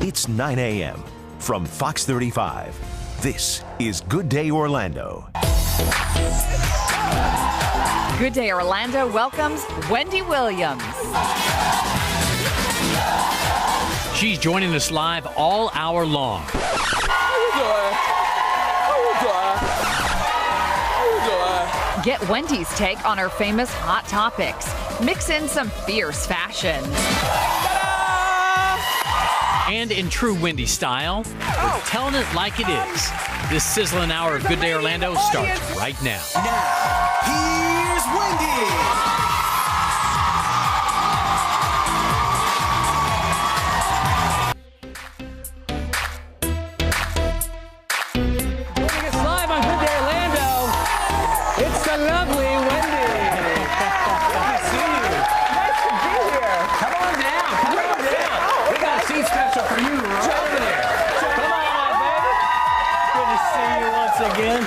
It's 9 a.m. From Fox 35. This is Good Day Orlando. Good Day Orlando welcomes Wendy Williams. She's joining us live all hour long. Get Wendy's take on her famous hot topics. Mix in some fierce fashion. And in true Wendy style, we're telling it like it is. This sizzling hour of Good Day Orlando starts right now. Now, here's Wendy.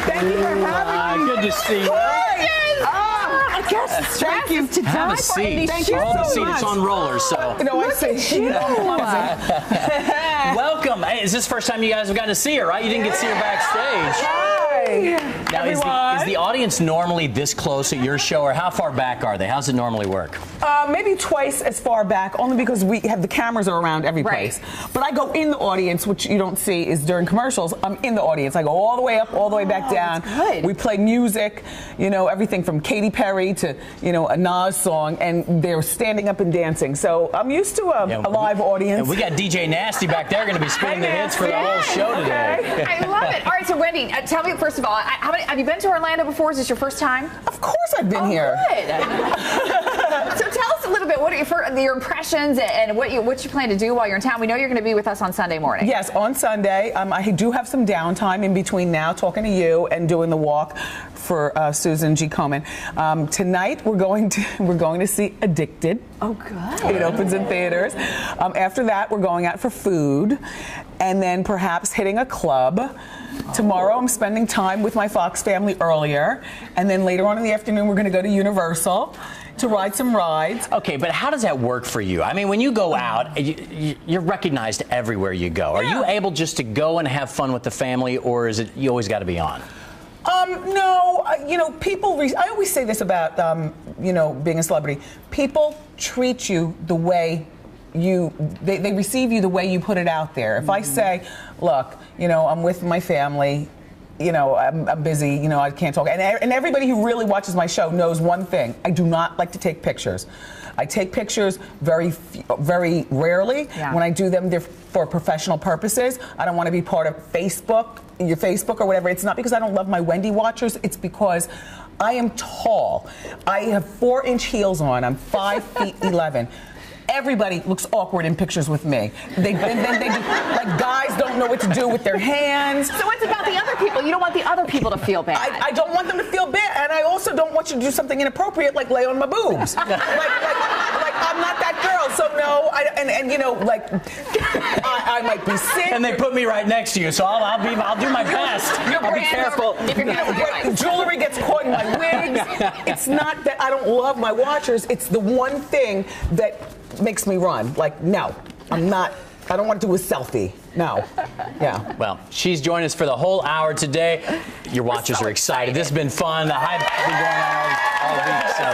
Thank you for having me. Good to see you. I guess stress is to die for. Thank you so much. It's on rollers, so. You know, I say you. Welcome. Hey, is this the first time you guys have gotten to see her, right? You didn't get to see her backstage. Hi. Now, is the audience normally this close at your show, or how far back are they? How's it normally work? Maybe twice as far back, only because we have the cameras are around every place. But I go in the audience, which you don't see is during commercials. I'm in the audience. I go all the way up, all the way back down. Good. We play music, you know, everything from Katy Perry to, you know, a Nas song, and they're standing up and dancing. So I'm used to a live audience. And we got DJ Nasty back there going to be spinning the hits for the whole show today. I love it. All right, so Wendy, tell me, first of all, have you been to Orlando before? Is this your first time? Of course I've been here. Good. So tell us a little bit, what are your impressions and what you plan to do while you're in town? We know you're going to be with us on Sunday morning. Yes, on Sunday. I do have some downtime in between now, talking to you and doing the walk for Susan G. Komen. Tonight we're going to see Addicted. Oh, good. It opens in theaters. After that, we're going out for food, and then perhaps hitting a club. Tomorrow I'm spending time with my Fox family earlier, and then later on in the afternoon we're going to go to Universal to ride some rides. Okay, but how does that work for you? I mean, when you go out, you're recognized everywhere you go. Are you able just to go and have fun with the family, or is it you always got to be on? No, you know, people, I always say this about, you know, being a celebrity. People treat you the way they receive you the way you put it out there. If I say, look, you know, I'm with my family, you know, I'm busy, you know, I can't talk. And everybody who really watches my show knows one thing. I do not like to take pictures. I take pictures very rarely. Yeah. When I do them, they're for professional purposes. I don't want to be part of your Facebook or whatever. It's not because I don't love my Wendy watchers. It's because I am tall. I have 4-inch heels on. I'm 5 feet 11. Everybody looks awkward in pictures with me. They like guys don't know what to do with their hands. So it's about the other people. You don't want the other people to feel bad. I don't want them to feel bad, and I also don't want you to do something inappropriate like lay on my boobs. like I'm not that girl. So no, and you know, like I might be sick. And they put me right next to you, so I'll do my best. I'll be careful. Jewelry gets caught in my wigs. It's not that I don't love my watchers. It's the one thing that makes me run. Like, no, I'm not. I don't want to do a selfie. No. Yeah. Well, she's joined us for the whole hour today. Your watchers are excited. This has been fun. The hype has been going on all week, so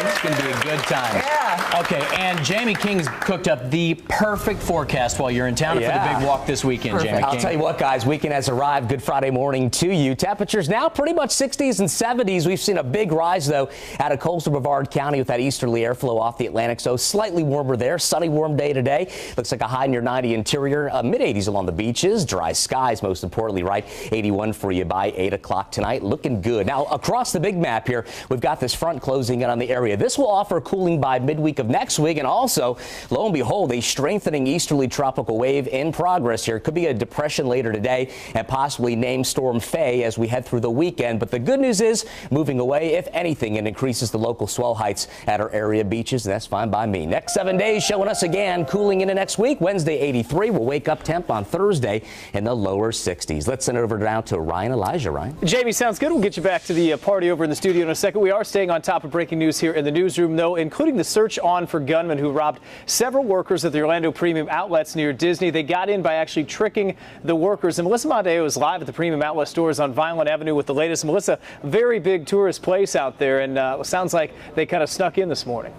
it's going to be a good time. Yeah. Okay, and Jamie King's cooked up the perfect forecast while you're in town for the big walk this weekend, Jamie King. I'll tell you what, guys, weekend has arrived. Good Friday morning to you. Temperatures now pretty much 60s and 70s. We've seen a big rise, though, out of coastal Brevard County with that easterly airflow off the Atlantic, so slightly warmer there. Sunny, warm day today. Looks like a high near 90 interior, mid-80s along the beaches. Dry skies, most importantly, right? 81 for you by 8 o'clock tonight. Looking good. Now, across the big map here, we've got this front closing in on the area. This will offer cooling by midweek of next week, and also, lo and behold, a strengthening easterly tropical wave in progress here. Could be a depression later today and possibly named Storm Faye as we head through the weekend. But the good news is, moving away, if anything, it increases the local swell heights at our area beaches, and that's fine by me. Next 7 days showing us again cooling into next week. Wednesday, 83. We'll wake up temp on Thursday in the lower 60s. Let's send it over now to Ryan Elijah. Ryan. Jamie, sounds good. We'll get you back to the party over in the studio in a second. We are staying on top of breaking news here in the newsroom, though, including the search search on for gunmen who robbed several workers at the Orlando Premium Outlets near Disney. They got in by actually tricking the workers. And Melissa Mondeo is live at the Premium Outlet stores on Vineland Avenue with the latest. Melissa, very big tourist place out there, and it sounds like they kind of snuck in this morning.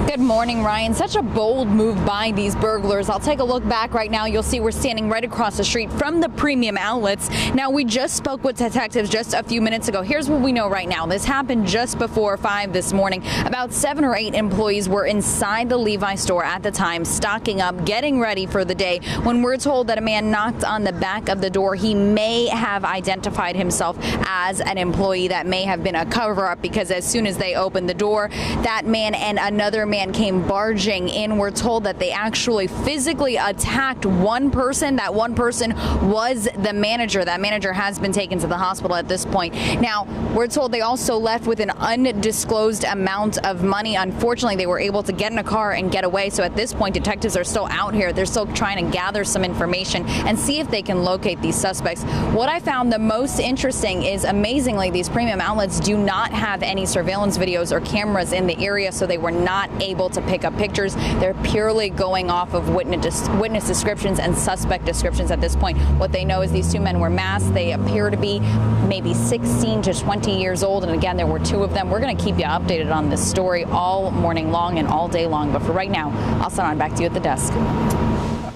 Good morning, Ryan. Such a bold move by these burglars. I'll take a look back right now. You'll see we're standing right across the street from the Premium Outlets. Now, we just spoke with detectives just a few minutes ago. Here's what we know right now. This happened just before 5 this morning. About 7 or 8 employees were inside the Levi store at the time, stocking up, getting ready for the day, when we're told that a man knocked on the back of the door. He may have identified himself as an employee. That may have been a cover-up, because as soon as they opened the door, that man and another man came barging in. We're told that they actually physically attacked one person. That one person was the manager. That manager has been taken to the hospital at this point. Now, we're told they also left with an undisclosed amount of money. Unfortunately, they were able to get in a car and get away. So at this point, detectives are still out here. They're still trying to gather some information and see if they can locate these suspects. What I found the most interesting is, amazingly, these Premium Outlets do not have any surveillance videos or cameras in the area, so they were not able to pick up pictures. They're purely going off of witness descriptions and suspect descriptions at this point. What they know is these 2 men were masked. They appear to be maybe 16 to 20 years old, and again, there were 2 of them. We're going to keep you updated on this story all morning long and all day long, but for right now, I'll send on back to you at the desk.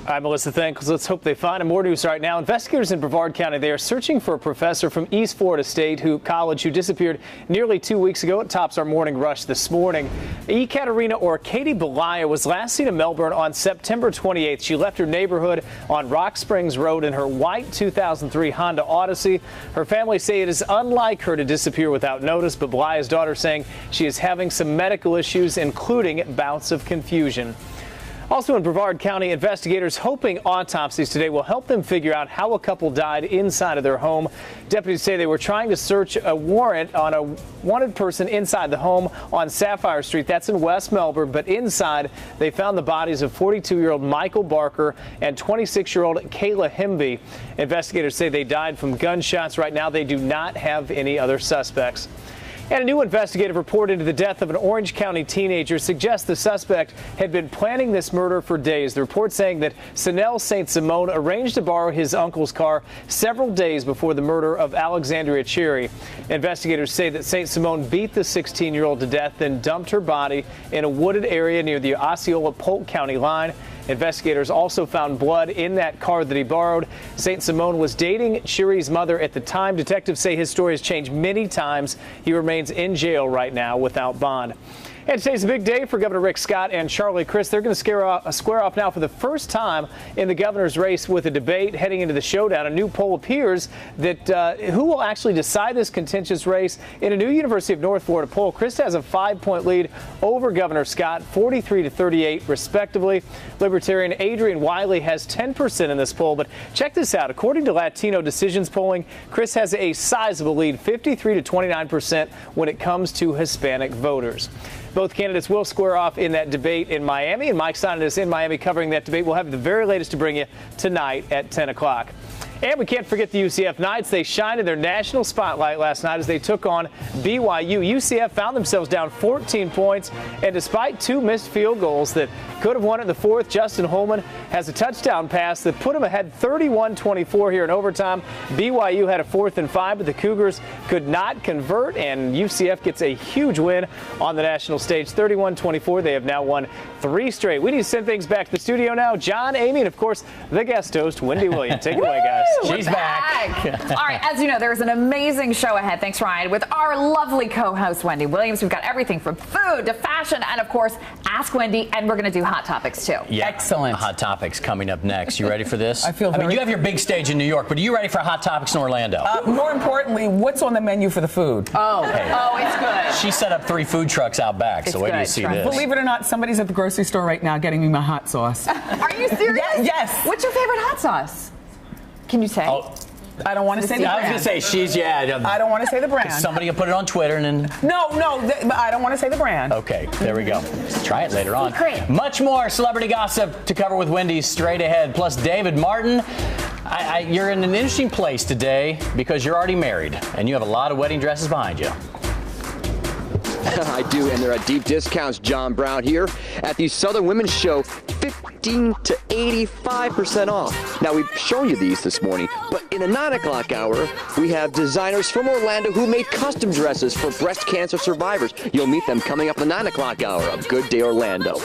All right, Melissa, thanks. Let's hope they find him. More news right now. Investigators in Brevard County, they are searching for a professor from East Florida State College who disappeared nearly 2 weeks ago. It tops our morning rush this morning. Ekaterina, or Katie Belaya, was last seen in Melbourne on September 28th. She left her neighborhood on Rock Springs Road in her white 2003 Honda Odyssey. Her family say it is unlike her to disappear without notice, but Belaya's daughter saying she is having some medical issues, including bouts of confusion. Also in Brevard County, investigators hoping autopsies today will help them figure out how a couple died inside of their home. Deputies say they were trying to search a warrant on a wanted person inside the home on Sapphire Street. That's in West Melbourne, but inside they found the bodies of 42-year-old Michael Barker and 26-year-old Kayla Himby. Investigators say they died from gunshots. Right now, they do not have any other suspects. And a new investigative report into the death of an Orange County teenager suggests the suspect had been planning this murder for days. The report saying that Sanel St. Simone arranged to borrow his uncle's car several days before the murder of Alexandria Cherry. Investigators say that St. Simone beat the 16-year-old to death, then dumped her body in a wooded area near the Osceola-Polk County line. Investigators also found blood in that car that he borrowed. St. Simone was dating Cherry's mother at the time. Detectives say his story has changed many times. He remains in jail right now without bond. And today's a big day for Governor Rick Scott and Charlie Crist. They're going to square off now for the first time in the governor's race with a debate heading into the showdown. A new poll appears that who will actually decide this contentious race. In a new University of North Florida poll, Crist has a 5-point lead over Governor Scott, 43 to 38 respectively. Libertarian Adrian Wiley has 10% in this poll, but check this out. According to Latino Decisions polling, Crist has a sizable lead, 53 to 29% when it comes to Hispanic voters. Both candidates will square off in that debate in Miami, and Mike Sonnen is in Miami covering that debate. We'll have the very latest to bring you tonight at 10 o'clock. And we can't forget the UCF Knights. They shined in their national spotlight last night as they took on BYU. UCF found themselves down 14 points, and despite 2 missed field goals that could have won it in the fourth, Justin Holman has a touchdown pass that put them ahead 31-24 here in overtime. BYU had a 4th and 5, but the Cougars could not convert, and UCF gets a huge win on the national stage, 31-24. They have now won 3 straight. We need to send things back to the studio now. John, Amy, and of course, the guest host, Wendy Williams. Take it away, guys. She's back. All right, as you know, there's an amazing show ahead. Thanks, Ryan, with our lovely co-host, Wendy Williams. We've got everything from food to fashion and, of course, Ask Wendy, and we're going to do Hot Topics, too. Yeah. Excellent. Hot Topics coming up next. You ready for this? I feel mean, you have your big stage in New York, but are you ready for Hot Topics in Orlando? More importantly, what's on the menu for the food? Oh, it's good. She set up 3 food trucks out back, so wait till you see this. Believe it or not, somebody's at the grocery store right now getting me my hot sauce. Are you serious? Yes. What's your favorite hot sauce? Can you say? Oh. I don't want to say the brand. I was going to say, I don't want to say the brand. Somebody will put it on Twitter and then... No, but I don't want to say the brand. Okay, there we go. Let's try it later on. Great. Much more celebrity gossip to cover with Wendy straight ahead. Plus, David Martin, you're in an interesting place today because you're already married and you have a lot of wedding dresses behind you. I do, and they're at deep discounts. John Brown here at the Southern Women's Show, 15 to 85% off. Now, we've shown you these this morning, but in the 9 o'clock hour, we have designers from Orlando who made custom dresses for breast cancer survivors. You'll meet them coming up in the 9 o'clock hour of Good Day Orlando.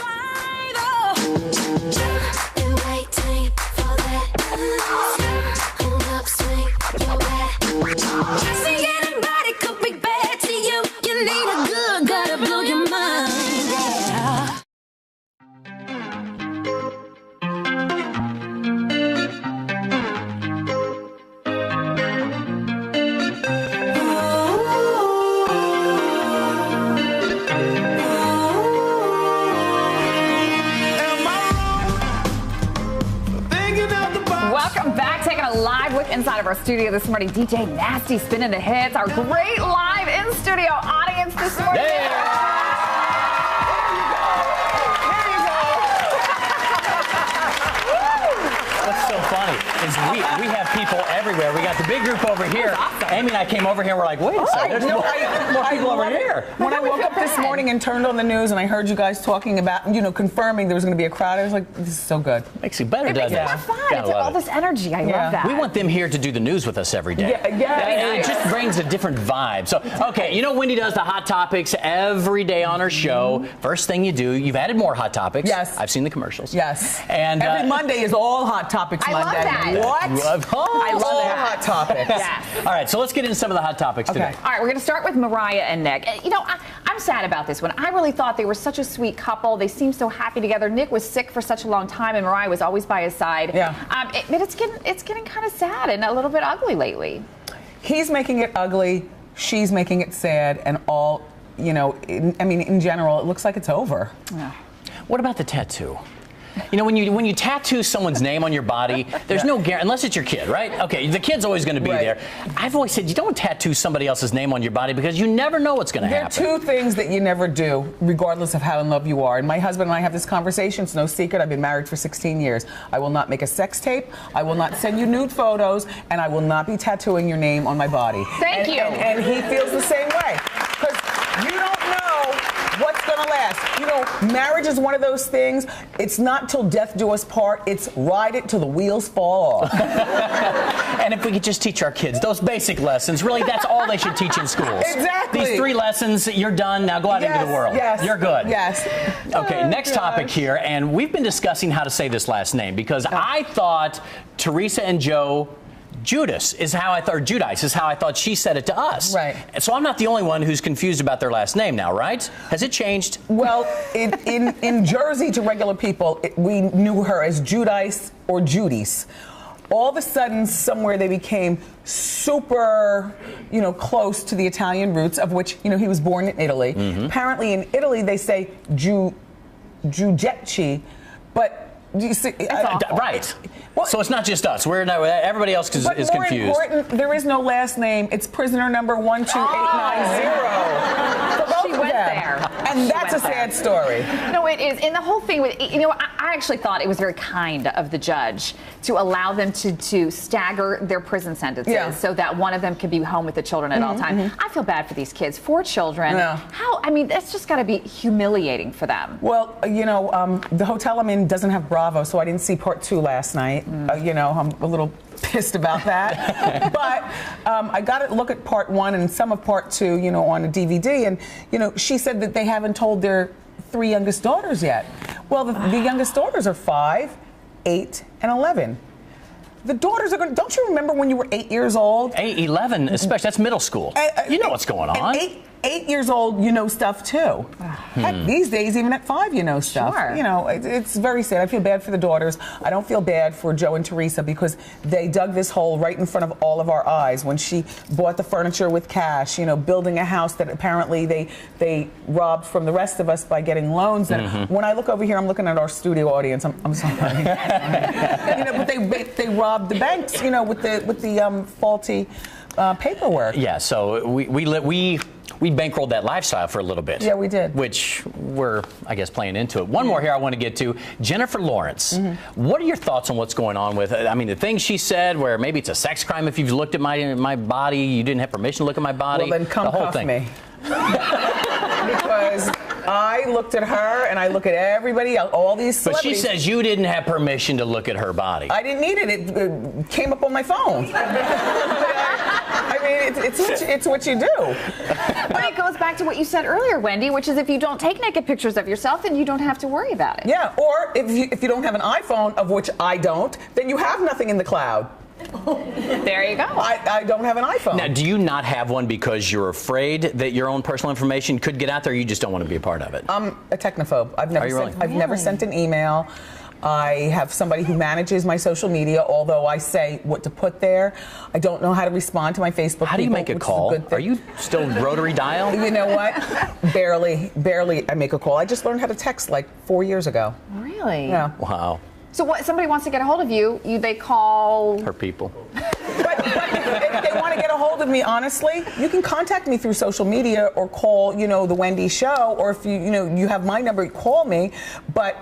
Welcome back. Taking a live look inside of our studio this morning. DJ Nasty spinning the hits. Our great live in-studio audience this morning. What's so funny is we have people everywhere. We got the big group over here. Awesome. Amy and I came over here and we're like, wait a second, there's more people over here. When I woke up this morning and turned on the news and I heard you guys talking about, confirming there was going to be a crowd, I was like, this is so good. Makes you better, doesn't it? It's more fun. It's all this energy. I love that. We want them here to do the news with us every day. Yeah. It just brings a different vibe. So, okay, Wendy does the hot topics every day on her show. First thing you do, you've added more hot topics. Yes. I've seen the commercials. Yes. And every Monday is all hot topics Monday. I love that. What? I love all that. hot topics. Yes. All right, so let's get into some of the hot topics today. All right, we're going to start with Mariah and Nick. I'm sad about this one. I really thought they were such a sweet couple. They seemed so happy together. Nick was sick for such a long time, and Mariah was always by his side. Yeah. But it's getting kind of sad and a little bit ugly lately. He's making it ugly. She's making it sad, and all. In general, it looks like it's over. Yeah. What about the tattoo? When you tattoo someone's name on your body, there's no guarantee, unless it's your kid, right? Okay, the kid's always going to be there. I've always said you don't tattoo somebody else's name on your body because you never know what's going to happen. There are two things that you never do, regardless of how in love you are. And my husband and I have this conversation. It's no secret. I've been married for 16 years. I will not make a sex tape. I will not send you nude photos. And I will not be tattooing your name on my body. Thank you. And he feels the same way. Because you don't know what's going to last. Marriage is one of those things. It's not till death do us part. It's ride it till the wheels fall off. And if we could just teach our kids those basic lessons, really, that's all they should teach in schools. Exactly. These 3 lessons, you're done. Now go out into the world. Yes. You're good. Yes. Okay, next topic here. And we've been discussing how to say this last name because I thought Teresa and Joe Judice is how I thought she said it to us. Right. So I'm not the only one who's confused about their last name now, right? Has it changed? Well, in Jersey, to regular people, we knew her as Judice or Judice. All of a sudden, somewhere they became super, close to the Italian roots, of which, he was born in Italy. Mm-hmm. Apparently, in Italy, they say Giudice, but you see, right. Well, so it's not just us. Everybody else is confused. More important, there is no last name. It's prisoner number 12890. She went there. And that's a sad story. No, it is. And the whole thing with, I actually thought it was very kind of the judge to allow them to stagger their prison sentences so that one of them could be home with the children at all times. I feel bad for these kids. 4 children. Yeah. That's just got to be humiliating for them. Well, the hotel I'm in doesn't have Bravo, so I didn't see part 2 last night. I'm a little pissed about that. But I got to look at part 1 and some of part 2, on a DVD. And, she said that they haven't told their 3 youngest daughters yet. Well, the youngest daughters are 5, 8, and 11. The daughters are going to, don't you remember when you were 8 years old? 8, 11, especially, that's middle school. You know what's going on. 8 years old, stuff too. Heck, these days, even at 5, stuff. Sure. It's very sad. I feel bad for the daughters. I don't feel bad for Joe and Teresa because they dug this hole right in front of all of our eyes when she bought the furniture with cash, building a house that apparently they robbed from the rest of us by getting loans. And when I look over here, I'm looking at our studio audience. I'm sorry. But they robbed the banks, with the faulty paperwork. Yeah, so we bankrolled that lifestyle for a little bit. Yeah, we did. Which we're, I guess, playing into it. One more here I want to get to. Jennifer Lawrence. What are your thoughts on what's going on with, the things she said where maybe it's a sex crime if you've looked at my body, you didn't have permission to look at my body. Well, then come the whole cuff thing. me. because I looked at her and I look at everybody else, all these celebrities. But she says you didn't have permission to look at her body. I didn't need it. It came up on my phone. I mean, it's what you do. But it goes back to what you said earlier, Wendy, which is if you don't take naked pictures of yourself, then you don't have to worry about it. Yeah, or if you don't have an iPhone, of which I don't, then you have nothing in the cloud. There you go. I don't have an iPhone. Now, do you not have one because you're afraid that your own personal information could get out there, or you just don't want to be a part of it? I'm a technophobe. I've never sent an email. I have somebody who manages my social media, although I say what to put there. I don't know how to respond to my Facebook. How do you make a call? Are you still rotary dial? You know what? Barely I make a call. I just learned how to text like 4 years ago. Really? Yeah. Wow. So what? Somebody wants to get a hold of you, they call her people. But if they want to get a hold of me, honestly, you can contact me through social media or call, the Wendy Show, or if you have my number, call me. But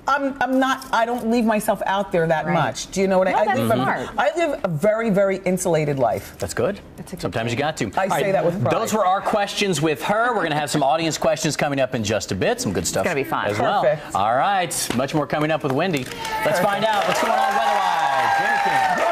I don't leave myself out there that much. Do you know what I mean? I live a very, very insulated life. That's good. Sometimes you got to. I say that with pride. Those were our questions with her. We're going to have some audience questions coming up in just a bit. Some good stuff. It's going to be fun. As well. All right. Much more coming up with Wendy. Let's find out what's going on weather-wise. Jimmy.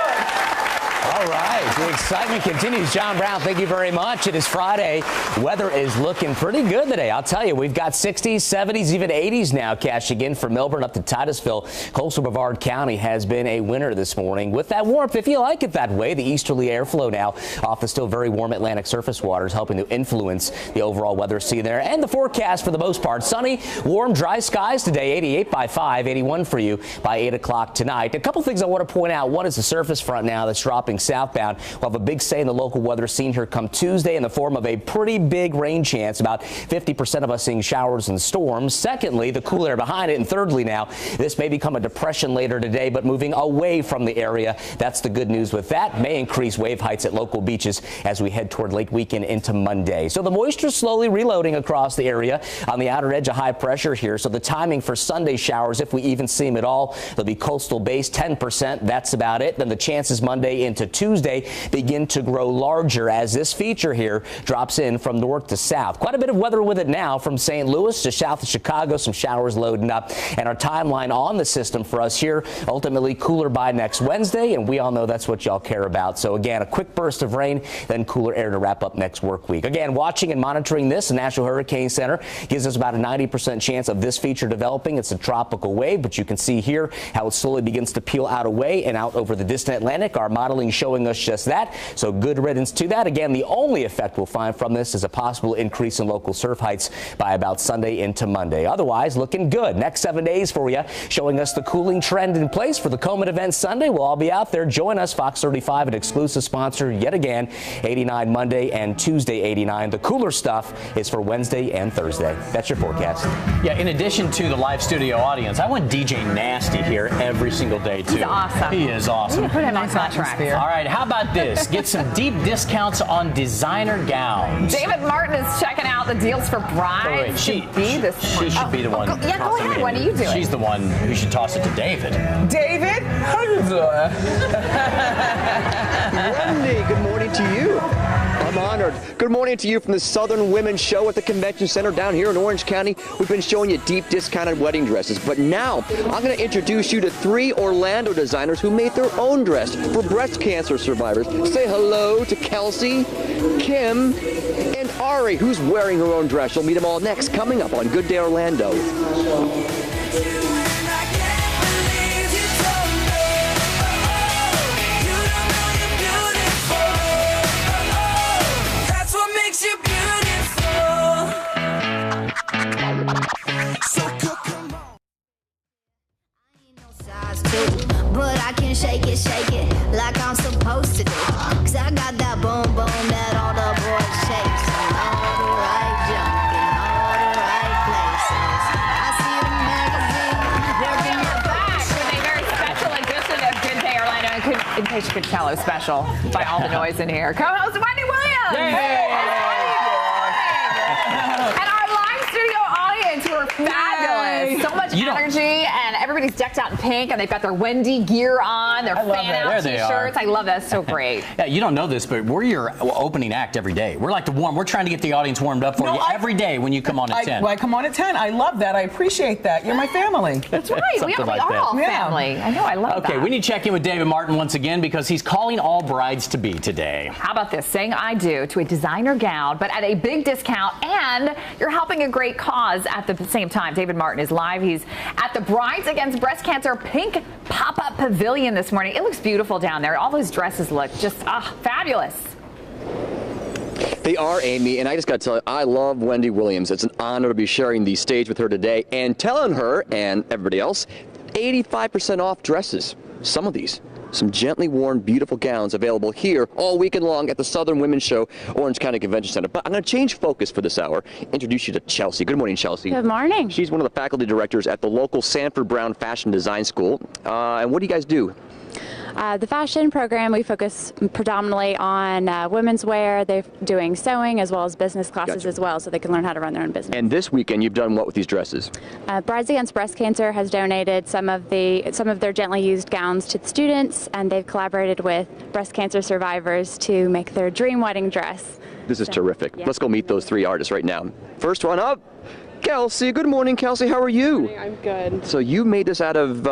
All right, the excitement continues. John Brown, thank you very much. It is Friday. Weather is looking pretty good today. I'll tell you, we've got 60s, 70s, even 80s now cashing in from Melbourne up to Titusville. Coastal Brevard County has been a winner this morning with that warmth, if you like it that way. The easterly airflow now off the still very warm Atlantic surface waters helping to influence the overall weather scene there. And the forecast for the most part, sunny, warm, dry skies today. 88 by 5, 81 for you by 8 o'clock tonight. A couple things I want to point out. One is the surface front now that's dropping southbound. We'll have a big say in the local weather scene here come Tuesday in the form of a pretty big rain chance, about 50% of us seeing showers and storms. Secondly, the cool air behind it. And thirdly now, this may become a depression later today, but moving away from the area. That's the good news with that. May increase wave heights at local beaches as we head toward late weekend into Monday. So the moisture slowly reloading across the area on the outer edge of high pressure here. So the timing for Sunday showers, if we even see them at all, they'll be coastal based, 10%. That's about it. Then the chances Monday into Tuesday begin to grow larger as this feature here drops in from north to south. Quite a bit of weather with it now from St. Louis to south of Chicago. Some showers loading up, and our timeline on the system for us here ultimately cooler by next Wednesday, and we all know that's what y'all care about. So again, a quick burst of rain, then cooler air to wrap up next work week. Again, watching and monitoring this, the National Hurricane Center gives us about a 90% chance of this feature developing. It's a tropical wave, but you can see here how it slowly begins to peel out away and out over the distant Atlantic. Our modeling showing us just that. So good riddance to that. Again, the only effect we'll find from this is a possible increase in local surf heights by about Sunday into Monday. Otherwise, looking good. Next 7 days for you, showing us the cooling trend in place for the Comet event Sunday. We'll all be out there. Join us, Fox 35, an exclusive sponsor yet again. 89 Monday and Tuesday 89. The cooler stuff is for Wednesday and Thursday. That's your forecast. Yeah, in addition to the live studio audience, I want DJ Nasty here every single day, too. He's awesome. He is awesome. Put him on contract. All right, how about this? Get some deep discounts on designer gowns. David Martin is checking out the deals for brides. She should be the one. Go ahead. What are you doing? She's the one who should toss it to David. David, how you doing? Wendy, good morning to you. I'm honored. Good morning to you from the Southern Women's Show at the Convention Center down here in Orange County. We've been showing you deep discounted wedding dresses, but now I'm going to introduce you to 3 Orlando designers who made their own dress for breast cancer survivors. Say hello to Kelsey, Kim, and Ari, who's wearing her own dress. You'll meet them all next, coming up on Good Day Orlando. But I can shake it like I'm supposed to do. 'Cause I got that boom boom that all the boys chase. And all the right junk in all the right places. I see the magazine working We're back with a very special edition of Good Day Orlando. In case you could tell, it was special by all the noise in here. Co-host Wendy Williams. And our live studio audience who are fabulous. So much energy and everybody's decked out in pink, and they've got their Wendy gear on, their fan-out T-shirts. I love that. So great. Yeah, you don't know this, but we're your opening act every day. We're like we're trying to get the audience warmed up for you every day when you come on at 10. I come on at 10. I love that. I appreciate that. You're my family. That's right. We are all family. I know. I love that. Okay, we need to check in with David Martin once again because he's calling all brides-to-be today. How about this? Saying I do to a designer gown, but at a big discount, and you're helping a great cause at the same time. David Martin is live. He's at the Brides Against Breast Cancer Pink Pop-Up Pavilion this morning. It looks beautiful down there. All those dresses look just fabulous. They are, Amy, and I just got to tell you, I love Wendy Williams. It's an honor to be sharing the stage with her today and telling her and everybody else 85% off dresses. Some of these. Some gently worn, beautiful gowns available here all weekend long at the Southern Women's Show, Orange County Convention Center. But I'm going to change focus for this hour, introduce you to Chelsea. Good morning, Chelsea. Good morning. She's one of the faculty directors at the local Sanford Brown Fashion Design School. And what do you guys do? The fashion program, we focus predominantly on women's wear. They're doing sewing as well as business classes as well, so they can learn how to run their own business. And this weekend, you've done what with these dresses? Brides Against Breast Cancer has donated some of their gently used gowns to the students, and they've collaborated with breast cancer survivors to make their dream wedding dress. This is terrific. Yeah. Let's go meet those three artists right now. First one up, Kelsey. Good morning, Kelsey. How are you? I'm good. So you made this out of,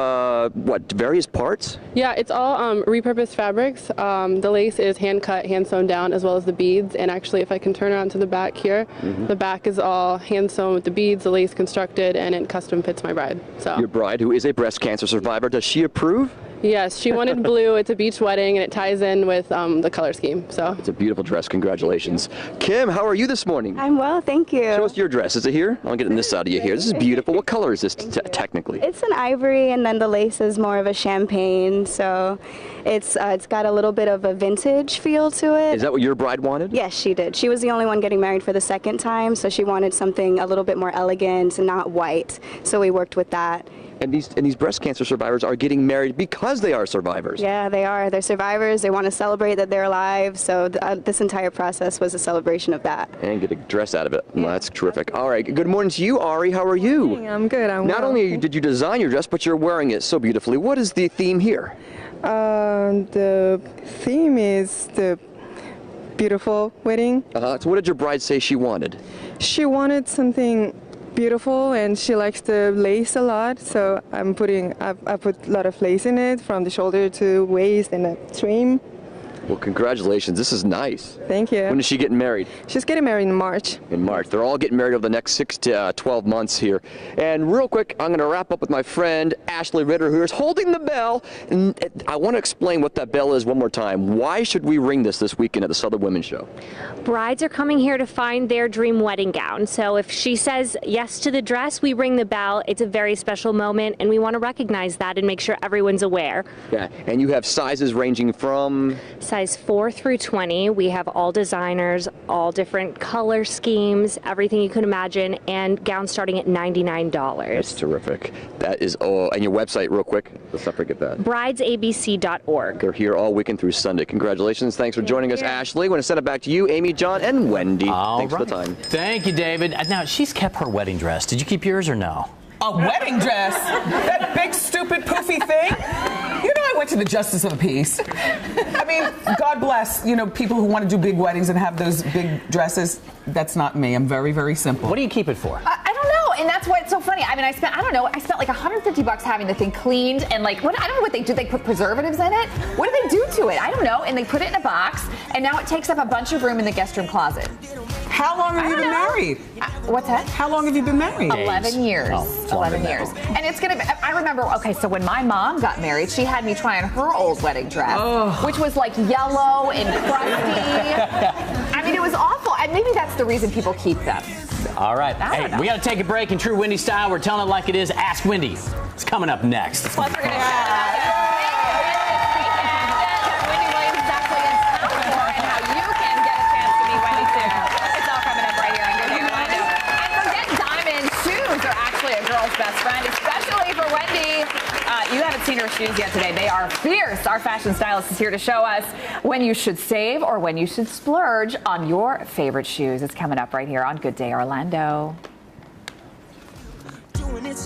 what, various parts? Yeah, it's all repurposed fabrics. The lace is hand cut, hand sewn down, as well as the beads. And actually, if I can turn around to the back here, the back is all hand sewn with the beads, the lace constructed, and it custom fits my bride. So your bride, who is a breast cancer survivor, does she approve? Yes, she wanted blue. It's a beach wedding, and it ties in with the color scheme. So it's a beautiful dress. Congratulations. Kim, how are you this morning? I'm well, thank you. Show us your dress. Is it here? I'll get this out of you here. This is beautiful. What color is this technically? It's an ivory, and then the lace is more of a champagne. So it's got a little bit of a vintage feel to it. Is that what your bride wanted? Yes, she did. She was the only one getting married for the second time, so she wanted something a little bit more elegant and not white. So we worked with that. And these breast cancer survivors are getting married because they are survivors. Yeah, they are. They're survivors. They want to celebrate that they're alive. So this entire process was a celebration of that. And get a dress out of it. Well, that's terrific. All right. Good morning to you, Ari. How are you? I'm good. Not only did you design your dress, but you're wearing it so beautifully. What is the theme here? The theme is the beautiful wedding. So what did your bride say she wanted? She wanted something beautiful, and she likes the lace a lot, so I put a lot of lace in it from the shoulder to waist and a trim. Well, congratulations. This is nice. Thank you. When is she getting married? She's getting married in March. In March. They're all getting married over the next 6 to 12 months here. And real quick, I'm going to wrap up with my friend Ashley Ritter, who is holding the bell. And I want to explain what that bell is one more time. Why should we ring this weekend at the Southern Women's Show? Brides are coming here to find their dream wedding gown. So if she says yes to the dress, we ring the bell. It's a very special moment, and we want to recognize that and make sure everyone's aware. Yeah, and you have sizes ranging from? Size 4 through 20. We have all designers, all different color schemes, everything you can imagine, and gowns starting at $99. That's terrific. That is all. And your website, real quick. Let's not forget that. bridesabc.org. They're here all weekend through Sunday. Congratulations. Thanks for joining us, Ashley. I want to send it back to you, Amy, John, and Wendy. Thanks for the time. Thank you, David. Now, she's kept her wedding dress. Did you keep yours or no? A wedding dress? That big, stupid, poofy thing? You know, I went to the Justice of the Peace. I mean, God bless, people who want to do big weddings and have those big dresses. That's not me. I'm very, very simple. What do you keep it for? I don't know, and that's what's so funny. I mean, I spent like $150 having the thing cleaned, and I don't know what they do. They put preservatives in it? What do they do to it? I don't know. And they put it in a box, and now it takes up a bunch of room in the guest room closet. How long have you been married? What's that? How long have you been married? 11 years. 11 years. And it's going to be, I remember, so when my mom got married, she had me try on her old wedding dress, which was like yellow and crusty. I mean, it was awful. And maybe that's the reason people keep them. All right. Hey, we got to take a break in true Wendy style. We're telling it like it is. Ask Wendy. It's coming up next. Plus, we're going to best friend, especially for Wendy. You haven't seen her shoes yet today. They are fierce. Our fashion stylist is here to show us when you should save or when you should splurge on your favorite shoes. It's coming up right here on Good Day Orlando.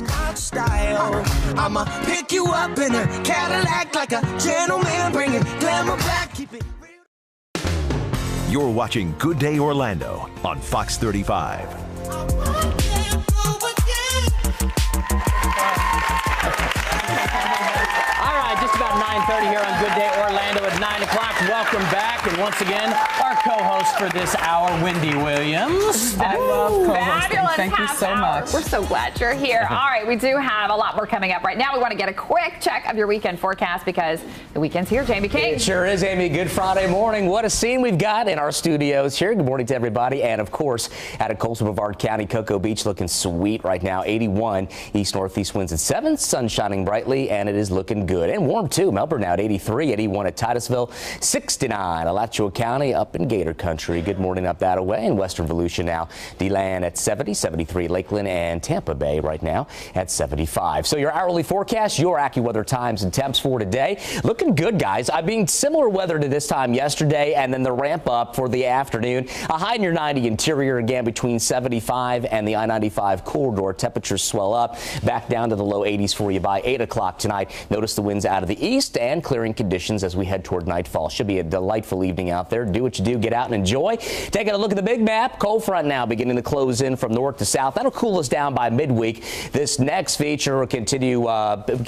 Scotch style. I'ma pick you up in a Cadillac like a gentleman, bring it glamour back, keep it. You're watching Good Day Orlando on Fox 35. All right, just about 9:30 here on Good Day Orlando at 9 o'clock. Welcome back. And once again, our co-host for this hour, Wendy Williams. I love co-hosting. Fabulous. Thank you so much. We're so glad you're here. All right, we do have a lot more coming up right now. We want to get a quick check of your weekend forecast because the weekend's here. Jamie King. It sure is, Amy. Good Friday morning. What a scene we've got in our studios here. Good morning to everybody. And, of course, out of Coastal Brevard County, Cocoa Beach looking sweet right now. 81 east-northeast winds at 7. Sun shining brightly, and it is looking good. And warm, too. Melbourne now at 83. 81 at Titusville. 69 Alachua County up in Gator Country. Good morning up that way. In western Volusia now. DeLand at 70. 73 Lakeland and Tampa Bay right now at 75. So your hourly forecast, your AccuWeather times and temps for today. Looking good, guys. I mean, similar weather to this time yesterday, and then the ramp up for the afternoon. A high near 90 interior again between 75 and the I-95 corridor. Temperatures swell up back down to the low 80s for you by 8 o'clock tonight. Notice the winds out of the east and clearing conditions as we head toward nightfall. Should be a delightful evening out there. Do what you do. Get out and enjoy. Taking a look at the big map. Cold front now beginning to close in from north to south. That'll cool us down by midweek. This next feature will continue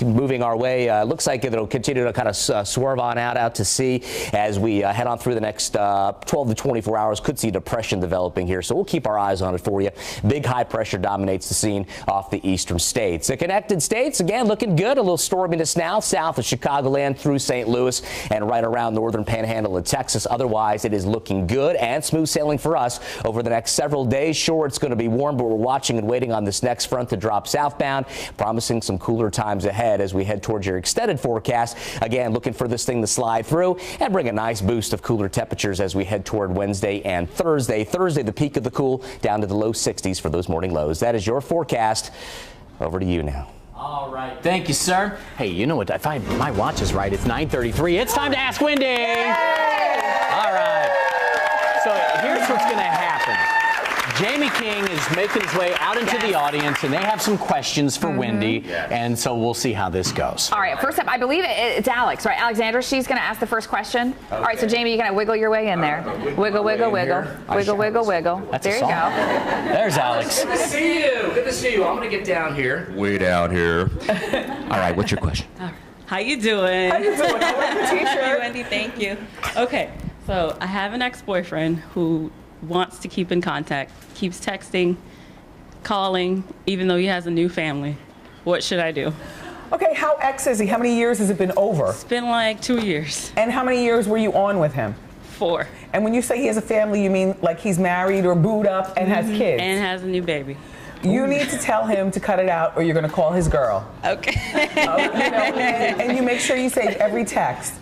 moving our way. Looks like it'll continue to kind of swerve on out to sea as we head on through the next 12 to 24 hours. Could see depression developing here, so we'll keep our eyes on it for you. Big high pressure dominates the scene off the eastern states. The connected states, again, looking good. A little storminess now south of Chicagoland through St. Louis and right around northern panhandle of Texas. Otherwise, it is looking good and smooth sailing for us over the next several days. Sure, it's going to be warm, but we're watching and waiting on this next front to drop southbound, promising some cooler times ahead as we head towards your extended forecast. Again, looking for this thing to slide through and bring a nice boost of cooler temperatures as we head toward Wednesday and Thursday. Thursday, the peak of the cool, down to the low 60s for those morning lows. That is your forecast. Over to you now. All right. Thank you, sir. Hey, you know what? If my watch is right, it's 9:33. It's time to Ask Wendy. Yay! All right. So here's what's going to happen. Jamie King is making his way out into the audience, and they have some questions for Wendy, and so we'll see how this goes. All right, first up, I believe it's Alex, right? Alexandra, she's going to ask the first question. Okay. All right, so Jamie, you're going to wiggle your way in there. Wiggle, wiggle, wiggle. Wiggle, wiggle, wiggle. There you go. There's Alex. Good to see you. Good to see you. I'm going to get down here. Way down here. All right, what's your question? How you doing? How you doing? I like the t-shirt. Wendy, thank you. Okay, so I have an ex-boyfriend who wants to keep in contact, keeps texting, calling, even though he has a new family. What should I do? Okay, how ex is he? How many years has it been over? It's been like 2 years. And how many years were you on with him? 4. And when you say he has a family, you mean like he's married or booed up and has kids? And has a new baby. You need to tell him to cut it out or you're going to call his girl. Okay. And you make sure you save every text.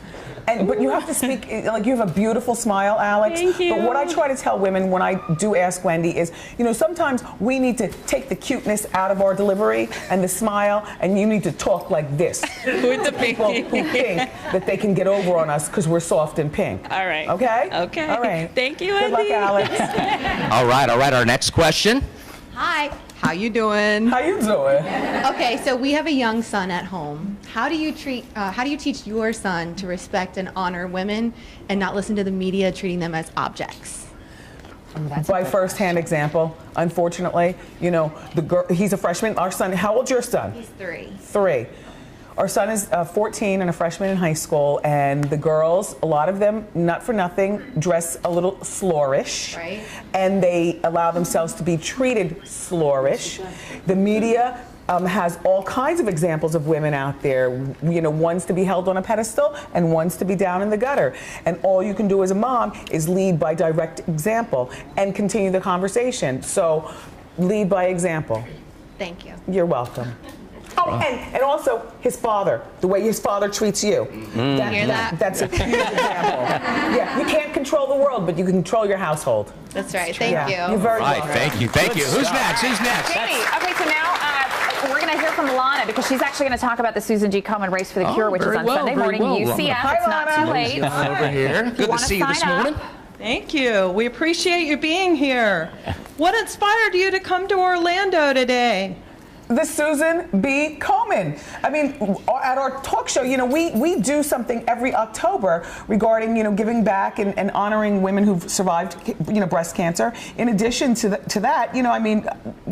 But you have to speak, like you have a beautiful smile, Alex. Thank you. But what I try to tell women when I do Ask Wendy is, you know, sometimes we need to take the cuteness out of our delivery and the smile, and you need to talk like this. With the people who think that they can get over on us because we're soft and pink. All right. Okay? Okay. All right. Thank you, Good luck, Wendy. Alex. All right. Our next question. Hi. How you doing? How you doing? Okay, so we have a young son at home. How do you teach your son to respect and honor women and not listen to the media treating them as objects? By first-hand example, unfortunately, you know, the girl. He's a freshman. Our son. How old's your son? He's 3. 3. Our son is 14 and a freshman in high school, and the girls, a lot of them, not for nothing, dress a little slorish, right? And they allow themselves to be treated slorish. The media has all kinds of examples of women out there, you know, ones to be held on a pedestal and ones to be down in the gutter. And all you can do as a mom is lead by direct example and continue the conversation. So lead by example. Thank you. You're welcome. Oh, and also his father, the way his father treats you. That's a huge example. Yeah, you can't control the world, but you can control your household. That's right. Thank you. You're very welcome. Thank you. Who's next? Jamie, okay, so now we're going to hear from Lana because she's actually going to talk about the Susan G. Komen Race for the Cure, which is on Sunday morning. UCF. Hi, it's not too late. Over here. Good to see you this morning. Thank you. We appreciate you being here. What inspired you to come to Orlando today? the Susan B. Komen. I mean, at our talk show, you know, we do something every October regarding, you know, giving back and honoring women who've survived, you know, breast cancer. In addition to that, you know, I mean,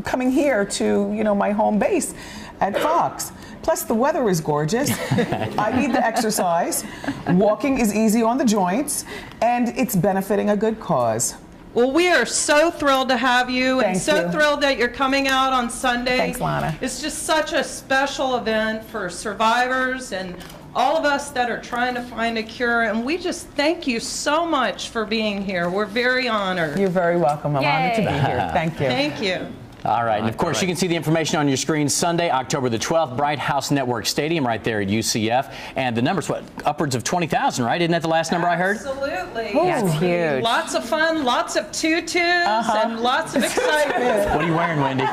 coming here to, you know, my home base at Fox. Plus, the weather is gorgeous. I need the exercise. Walking is easy on the joints, and it's benefiting a good cause. Well, we are so thrilled to have you, and so you. thrilled that you're coming out on Sunday. Thanks, Lana. It's just such a special event for survivors and all of us that are trying to find a cure, and we just thank you so much for being here. We're very honored. You're very welcome. I'm honored to be here. Thank you. Thank you. All right, and of course, you can see the information on your screen Sunday, October the 12th, Bright House Network Stadium right there at UCF. And the number's, what, upwards of 20,000, right? Isn't that the last number I heard? Absolutely. That's huge. Lots of fun, lots of tutus, and lots of excitement. What are you wearing, Wendy?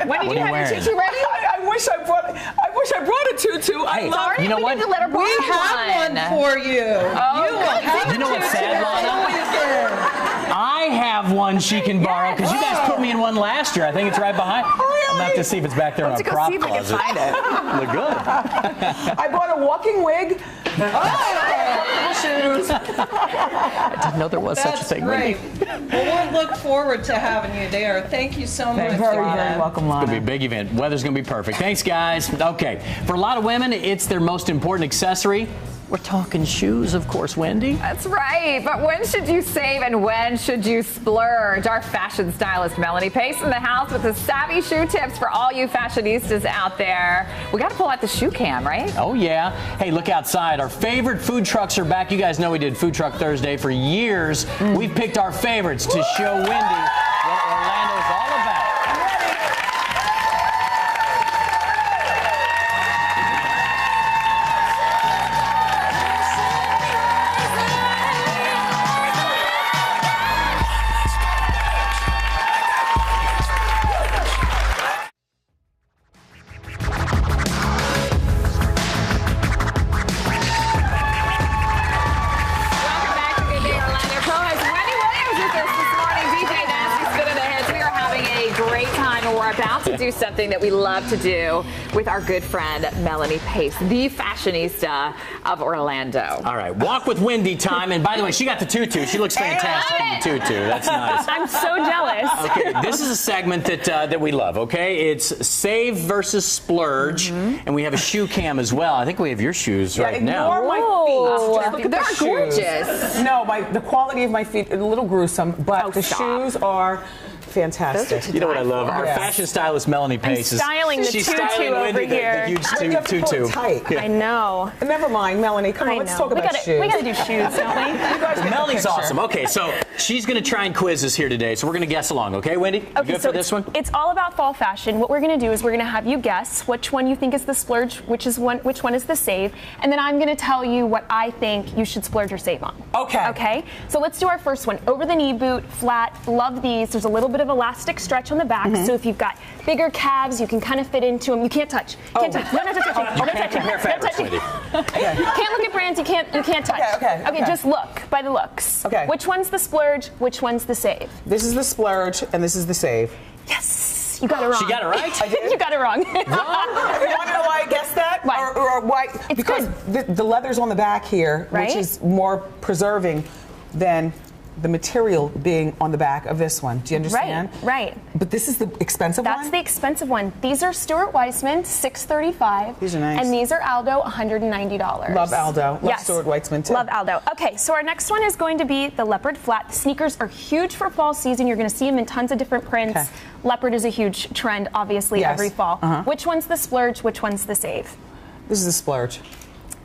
Wendy, do you have your tutu ready? I wish I brought a tutu. Hey, I love you know what? We have one for you. Oh, you will have You know what's sad, all Lana? weekend. I have one she can borrow, because you guys put me in one last year. I think it's right behind. I'm going to have to see if it's back there in a prop closet. Look good. I bought a walking wig. Shoes. I didn't know there was such a thing. Great. Well, we'll look forward to having you there. Thank you so much. Very, Lana. very welcome, Lana. It's going to be a big event. Weather's going to be perfect. Thanks, guys. Okay. For a lot of women, it's their most important accessory. We're talking shoes, of course, Wendy. That's right. But when should you save and when should you splurge? Our fashion stylist Melanie Pace in the house with the savvy shoe tips for all you fashionistas out there. We got to pull out the shoe cam, right? Oh, yeah. Hey, look outside. Our favorite food trucks are back. You guys know we did Food Truck Thursday for years. We've picked our favorites to show Wendy what Orlando's all about. Do something that we love to do with our good friend Melanie Pace, the fashionista of Orlando. All right, walk with Wendy time. And by the way, she got the tutu. She looks fantastic in the tutu. That's nice. I'm so jealous. Okay, this is a segment that we love, okay? It's save versus splurge, and we have a shoe cam as well. I think we have your shoes right now. Ignore my feet. Just look at They're the shoes. gorgeous. No, the quality of my feet is a little gruesome, but the shoes are fantastic. You know what I love? Our fashion stylist Melanie Pace is styling the she's tutu styling over Wendy here. the huge You have to pull tutu. it tight. Yeah. I know. Never mind, Melanie. Come on, let's talk about shoes. We gotta do shoes, don't we? You guys get the Melanie's picture. awesome. Okay, so she's going to try and quiz us here today, so we're going to guess along. Okay, Wendy? You Okay, good so for this one? it's all about fall fashion. What we're going to do is we're going to have you guess which one you think is the splurge, which one is the save, and then I'm going to tell you what I think you should splurge or save on. Okay. Okay. So let's do our first one. Over the knee boot, flat. Love these. There's a little bit of elastic stretch on the back, so if you've got bigger calves, you can kind of fit into them. You can't touch. Can't touch. No touching. You can't compare fabrics, Wendy. Can't look at brands. You can't touch. Okay. Just look by the looks. Okay. Which one's the splurge? Which one's the save? This is the splurge, and this is the save. Yes. You got it wrong. She got it right? I did. You got it wrong. You want to know why I guessed that? Why? Or why? It's because the leather's on the back here, Right? which is more preserving than the material being on the back of this one. Do you understand? Right. But this is the expensive one? That's the expensive one. These are Stuart Weitzman, $635. These are nice. And these are Aldo, $190. Love Aldo. Love Yes. Stuart Weitzman, too. Love Aldo. Okay, so our next one is going to be the leopard flat. The sneakers are huge for fall season. You're going to see them in tons of different prints. Okay. Leopard is a huge trend, obviously, Yes. every fall. Uh-huh. Which one's the splurge? Which one's the save? This is the splurge.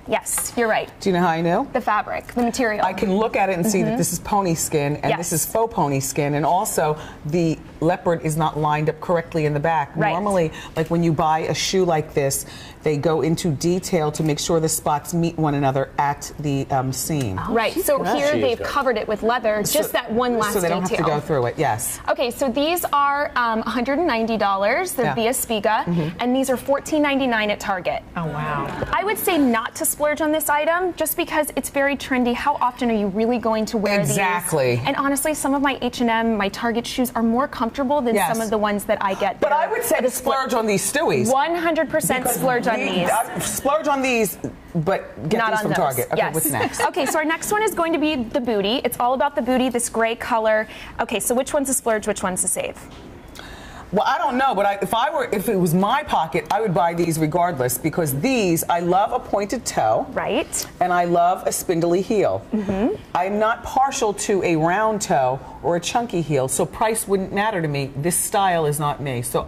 Yes, you're right. Do you know how I knew? The fabric, the material. I can look at it and see that this is pony skin and this is faux pony skin, and also the leopard is not lined up correctly in the back. Right. Normally, like when you buy a shoe like this, they go into detail to make sure the spots meet one another at the seam. Right, so here they've covered it with leather, just that one last so they detail. don't have to go through it, yes. Okay, so these are $190. They're via Spiga, and these are $14.99 at Target. Oh, wow. I would say not to splurge on this item, just because it's very trendy. How often are you really going to wear these? Exactly. And honestly, some of my H&M, my Target shoes are more comfortable comfortable than some of the ones that I get. But I would say to splurge on these Stewies. 100% splurge on these. Splurge on these, but get these from Target. Okay, what's next? Okay, so our next one is going to be the booty. It's all about the booty, this gray color. Okay, so which one's a splurge, which one's a save? Well, I don't know, but if it was my pocket, I would buy these regardless, because these, I love a pointed toe. Right. And I love a spindly heel. I'm not partial to a round toe or a chunky heel, so price wouldn't matter to me. This style is not me. So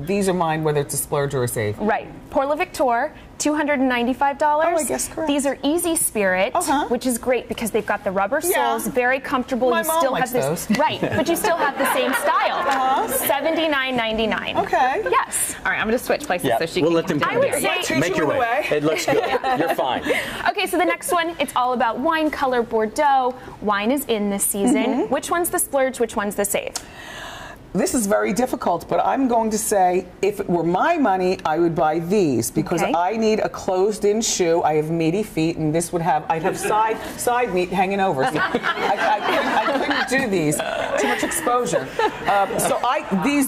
these are mine, whether it's a splurge or a save. Right. Pour Le Victor, $295. Oh, I guess correct. These are Easy Spirit, which is great because they've got the rubber soles, very comfortable. My you mom still likes have this those. right, but you still have the same style. $79.99. Okay. Yes. All right, I'm going to switch places so she we'll can. let them I would say make your way. It looks good. You're fine. Okay, so the next one, it's all about wine color Bordeaux. Wine is in this season. Which one's the splurge? Which one's the save? This is very difficult, but I'm going to say if it were my money, I would buy these because I need a closed-in shoe. I have meaty feet, and this would have, I'd have side meat hanging over. So I couldn't do these. Too much exposure.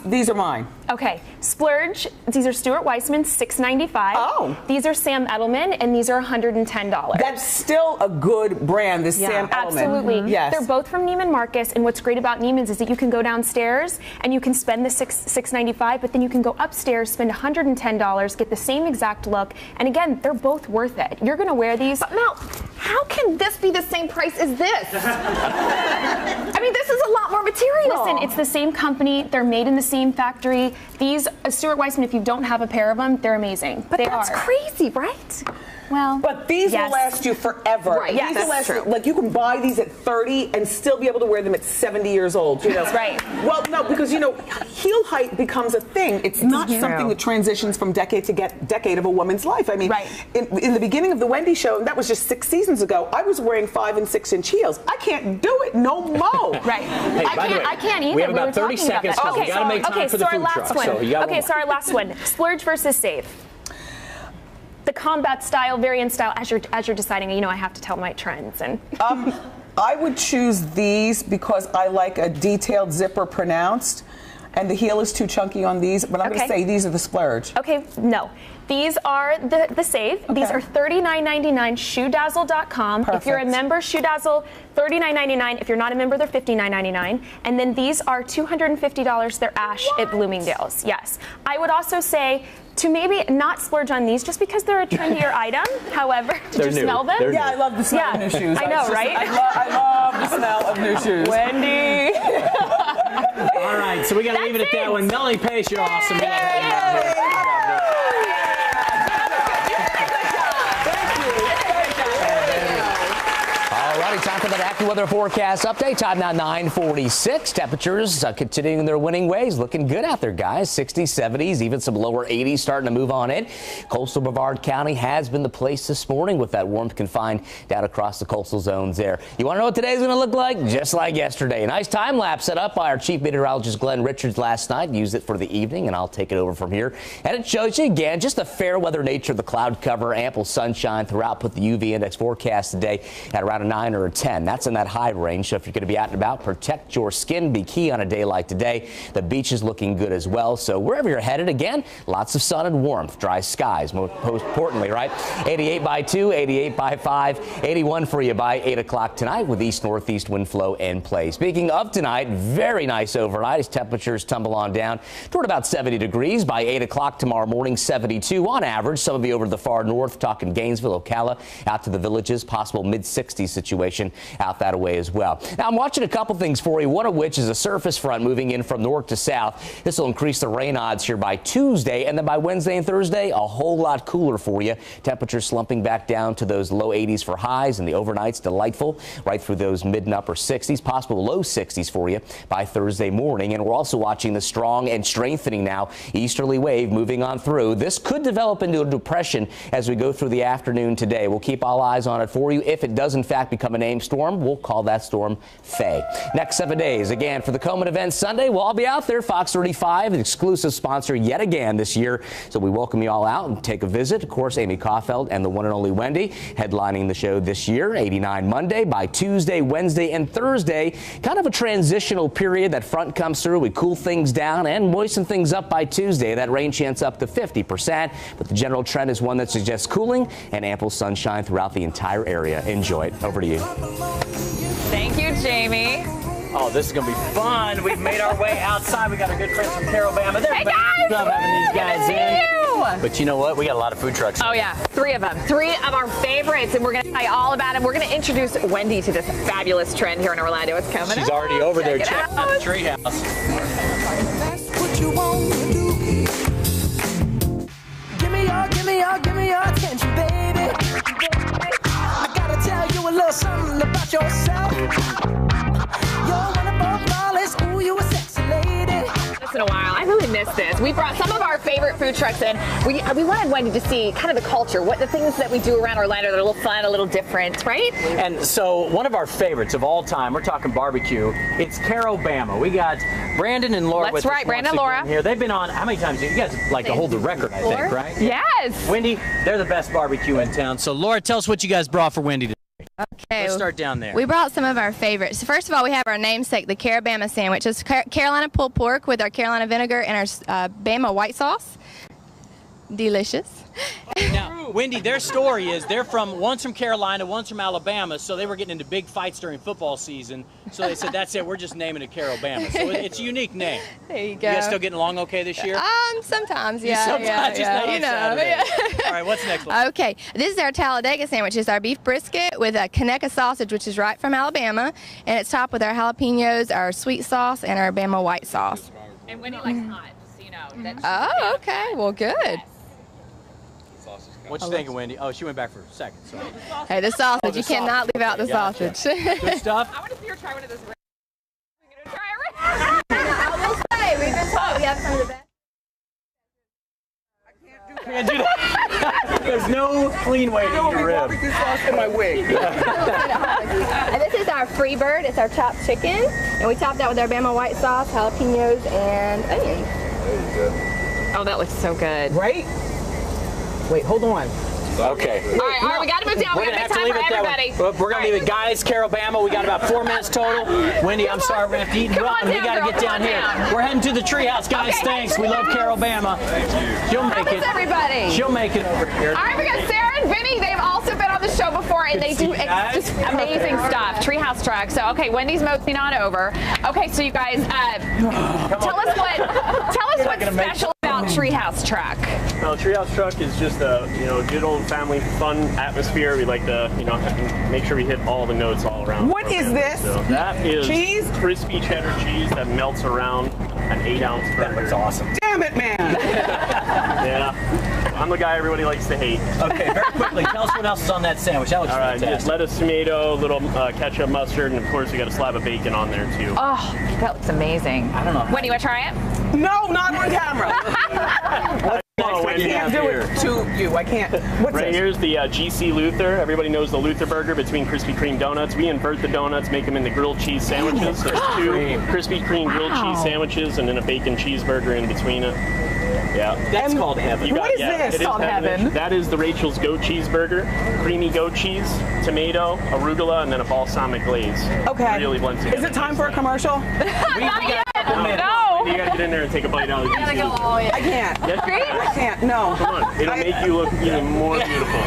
These are mine. Okay, splurge. These are Stuart Weitzman, $6.95. Oh. These are Sam Edelman, and these are $110. That's still a good brand, this Sam Edelman. Absolutely. Yes. They're both from Neiman Marcus, and what's great about Neiman's is that you can go downstairs and you can spend the $6.95, but then you can go upstairs, spend $110, get the same exact look, and again, they're both worth it. You're going to wear these. But Mel, how can this be the same price as this? I mean, this is a lot more material. Listen, it's the same company. They're made in the same factory. These, Stuart Weitzman, if you don't have a pair of them, they're amazing. But that's crazy, right? Well, but these will last you forever. Right. These will last you, like you can buy these at 30 and still be able to wear them at 70 years old. You know? That's right. Well, no, because heel height becomes a thing. It's not something that transitions from decade to decade of a woman's life. I mean, in the beginning of the Wendy show, and that was just 6 seasons ago, I was wearing 5- and 6-inch heels. I can't do it no more. Right. Hey, I can't either. We have about 30 seconds because we got to make time for the food truck. So our last one. Splurge versus save. The combat style, variant style, as you're deciding, I have to tell my trends. And I would choose these because I like a detailed zipper pronounced, and the heel is too chunky on these, but I'm going to say these are the splurge. Okay, no. These are the save. These are $39.99, shoedazzle.com. If you're a member, Shoedazzle, $39.99. If you're not a member, they're $59.99. And then these are $250. They're Ash at Bloomingdale's. Yes. I would also say to maybe not splurge on these just because they're a trendier item. However, did you smell them? Yeah, I love the smell of new shoes. I know, right? I love the smell of new shoes. Wendy. All right, so we got to leave it at that one. Melanie Pace, you're awesome. Time for that AccuWeather forecast update. Time now 9:46. Temperatures continuing their winning ways. Looking good out there, guys. 60s, 70s, even some lower 80s starting to move on in. Coastal Brevard County has been the place this morning with that warmth confined down across the coastal zones there. You want to know what today's going to look like? Just like yesterday. A nice time lapse set up by our chief meteorologist Glenn Richards last night. Used it for the evening, and I'll take it over from here. And it shows you again just the fair weather nature of the cloud cover. Ample sunshine throughout. Put the UV index forecast today at around a 9 or a 10. That's in that high range, so if you're going to be out and about, protect your skin. Be key on a day like today. The beach is looking good as well, so wherever you're headed, again, lots of sun and warmth. Dry skies, most importantly, right? 88 by 2, 88 by 5, 81 for you by 8 o'clock tonight with east-northeast wind flow in play. Speaking of tonight, very nice overnight as temperatures tumble on down toward about 70 degrees. By 8 o'clock tomorrow morning, 72 on average. Some of you over to the far north, talking Gainesville, Ocala, out to the villages, possible mid-60s situation out that way as well. Now, I'm watching a couple things for you, one of which is a surface front moving in from north to south. This will increase the rain odds here by Tuesday, and then by Wednesday and Thursday, a whole lot cooler for you. Temperatures slumping back down to those low 80s for highs, and the overnights delightful right through those mid and upper 60s, possible low 60s for you by Thursday morning. And we're also watching the strong and strengthening now easterly wave moving on through. This could develop into a depression as we go through the afternoon today. We'll keep all eyes on it for you. If it does in fact become a named storm, we'll trouble. Call that storm Faye. Next 7 days, again, for the Komen event Sunday, we'll all be out there. Fox 35, an exclusive sponsor yet again this year. So we welcome you all out and take a visit. Of course, Amy Kaufeldt and the one and only Wendy headlining the show this year. 89 Monday. By Tuesday, Wednesday, and Thursday, kind of a transitional period. That front comes through. We cool things down and moisten things up by Tuesday. That rain chance up to 50%. But the general trend is one that suggests cooling and ample sunshine throughout the entire area. Enjoy it. Over to you. Thank you, Jamie. Oh, this is going to be fun. We've made our way outside. We got our good friends from Carolina. Hey, guys! Love having these guys in. But you know what? We got a lot of food trucks. Oh, yeah. 3 of them. 3 of our favorites. And we're going to tell you all about them. We're going to introduce Wendy to this fabulous trend here in Orlando. It's coming She's already over there. Check out the treehouse. That's what you want to do. Give me your attention, baby. I gotta tell you a little something about yourself. You're wonderful, flawless. Ooh, you a sexy lady. In a while. I really miss this. We brought some of our favorite food trucks in. We wanted Wendy to see kind of the culture, what the things that we do around Orlando that are a little fun, a little different, right? And so one of our favorites of all time, we're talking barbecue, it's Carolina. We got Brandon and Laura with us. That's right, Brandon and Laura. Here. They've been on, how many times? You guys like to hold the record, I think, right? Yes. Wendy, they're the best barbecue in town. So Laura, tell us what you guys brought for Wendy today. Okay. Let's start down there. We brought some of our favorites. First of all, we have our namesake, the Carolina sandwich. It's Carolina pulled pork with our Carolina vinegar and our Bama white sauce. Delicious. Now, Wendy, their story is one's from Carolina, one's from Alabama, so they were getting into big fights during football season. So they said, that's it, we're just naming it Carolina. So it's a unique name. There you go. You guys still getting along okay this year? Sometimes, yeah. Sometimes, yeah. You know. Yeah. All right, what's next one? Okay, this is our Talladega sandwich. It's our beef brisket with a Conecuh sausage, which is right from Alabama, and it's topped with our jalapenos, our sweet sauce, and our Bama white sauce. And Wendy likes hot, just so you know. Oh, okay. Well, good. What you thinking, Wendy? Oh, she went back for a second. Sorry. Hey, the sausage. You cannot leave out the sausage. Good stuff. I want to see her try one of those. We're going to try I will say, we've been told we have some of the best. Can't do that. There's no clean way to eat a rib. Barbecue sauce in my wig. And this is our free bird. It's our chopped chicken. And we topped that with our Bama white sauce, jalapenos, and onions. Oh, that looks so good. Right? Wait, hold on. Okay. All right, we got to move down. We got to make time for everybody. We're going to leave it. Guys, Carolina, we got about 4 minutes total. Wendy, I'm sorry, we're going to have to eat and run. We got to get down here. We're heading to the treehouse, guys. Okay, thanks. We love Carolina. She'll make it. Everybody. She'll make it over here. All right, we got Sarah and Vinny. They've also been on the show before, and they do just amazing stuff. Treehouse truck. So, okay, Wendy's motoring on over. Okay, so you guys, tell us what's special about Treehouse truck. Well, Treehouse truck is just a good old family fun atmosphere. We like to make sure we hit all the notes all around. What is this? So that is cheese? Crispy cheddar cheese that melts around an 8-ounce burger. That looks awesome. Damn it, man! Yeah. I'm the guy everybody likes to hate. Okay, very quickly, tell us what else is on that sandwich. That looks fantastic. Just lettuce, tomato, little ketchup, mustard, and of course we got a slab of bacon on there too. Oh, that looks amazing. I don't know. Wendy, you want to try it? No, not on camera. I can't do it to you. I can't. What's right this? here's the GC Luther. Everybody knows the Luther burger between Krispy Kreme donuts. We invert the donuts, make them into grilled cheese sandwiches. So there's 2 Krispy Kreme grilled cheese sandwiches and then a bacon cheeseburger in between it. Yeah. That's called heaven. What is this? It is called heaven. That is the Rachel's Goat Cheeseburger. Creamy goat cheese, tomato, arugula, and then a balsamic glaze. Okay. Really blends together. Is it time for a commercial? Not yet. No. You gotta get in there and take a bite out of the GC Luther. I can't. Yes, I can't. No. Come on. It'll make you look even more beautiful.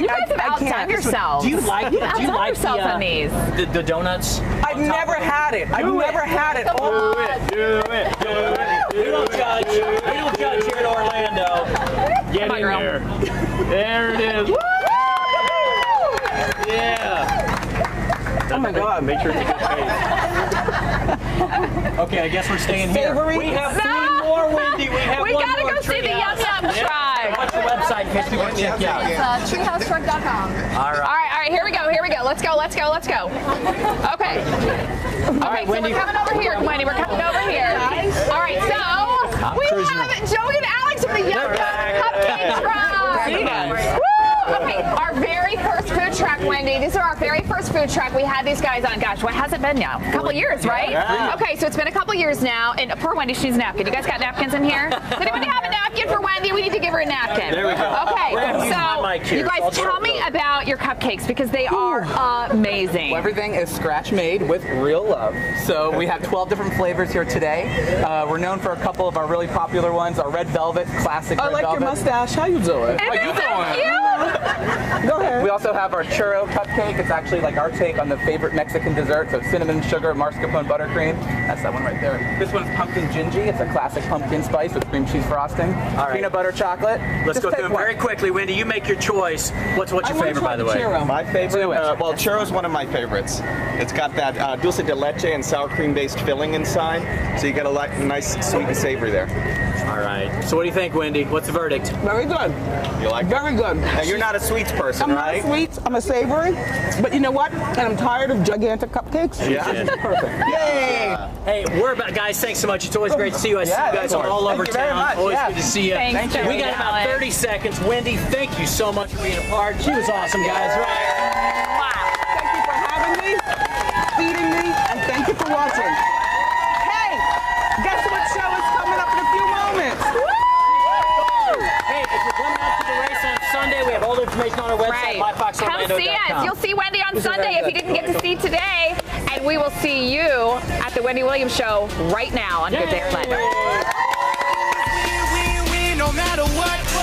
You guys have outdone yourselves. Do you like the donuts? I've never had it. I've never had it. Do it. We don't judge. We don't judge here in Orlando. Get in there. There it is. Yeah. Oh my God. Make sure to take a face. Okay, I guess we're staying here. Savory. We have 3 more, Wendy. We have We one gotta more go see the Yum Yum truck. What's the website in case people want to check you out? It's treehousetruck.com. All right. All right, here we go. Let's go. Okay. right, so Wendy. we're coming over here, Wendy. We're coming over here. All right, so we have Joey and Alex from the Yum Yum Cupcake Truck. Woo! Okay, our very first food truck, Wendy. These are our very first food truck. We had these guys on, gosh, what has it been now? A couple years, right? Yeah. Okay, so it's been a couple years now, and poor Wendy, she's a napkin. You guys got napkins in here? Does anybody have a napkin for Wendy? We need to give her a napkin. There we go. Okay, so you guys tell me about your cupcakes because they are amazing. Well, everything is scratch made with real love. So we have 12 different flavors here today. We're known for a couple of our really popular ones. Our red velvet, classic I red like velvet. your mustache. How you doing? How you doing? Go ahead. We also have our churro cupcake. It's actually like our take on the favorite Mexican dessert. So cinnamon, sugar, mascarpone, buttercream. That's that one right there. This one's pumpkin gingy. It's a classic pumpkin spice with cream cheese frosting. All right. Peanut butter chocolate. Let's Just go take through them one. very quickly. Wendy, you make your choice. What's your favorite, by the way? My favorite? Well, churro is one of my favorites. It's got that dulce de leche and sour cream-based filling inside, so you get a nice sweet and savory there. All right. So what do you think, Wendy? What's the verdict? Very good. You like it? Very good. And you're not a sweets person, right? I'm not sweet. I'm a savory. But you know what? And I'm tired of gigantic cupcakes. Yeah. Perfect. Yay! Hey, we're about, guys, thanks so much. It's always great to see you. I see you guys all over town. Always good to see you. Thanks, we got about 30 seconds. Wendy, thank you so much for being a part. She was awesome, guys. Right? Thank you for having me, feeding me, and thank you for watching. Hey, guess what show is coming up in a few moments? Hey, if you're coming out to the race on Sunday, we have all the information on our website, Come see us. You'll see Wendy on Sunday if you didn't get to see today. And we will see you at the Wendy Williams Show right now on Good Day Orlando. No matter what.